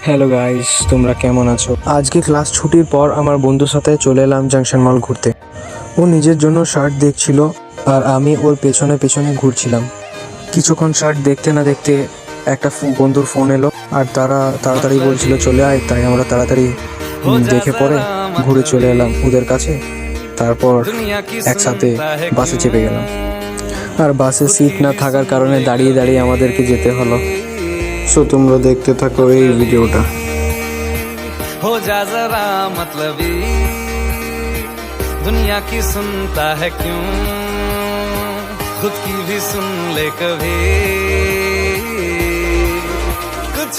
Hello guys, তোমরা কেমন আছো? আজকে ক্লাস ছুটির পর আমার বন্ধুর সাথে চলে এলাম জাংশন মল ঘুরতে। ও নিজের জন্য শার্ট দেখছিল আর আমি ওর পেছনে পেছনে ঘুরছিলাম। কিছুক্ষণ শার্ট দেখতে না দেখতে একটা বন্ধুর ফোন এলো আর তারা তাড়াতাড়ি বলছিল চলে আয়, তাই আমরা তাড়াতাড়ি দেখে পরে ঘুরে চলে এলাম ওদের কাছে। তারপর একসাথে বাসে চেপে গেলাম। আর বাসে সিট না থাকার কারণে দাঁড়িয়ে দাঁড়িয়ে আমাদেরকে যেতে হলো। সো তোমরা দেখতে থাকো এই ভিডিওটা। हो जा जरा मतलबी, दुनिया की सुनता है क्यों, खुद की भी सुन ले कभी कुछ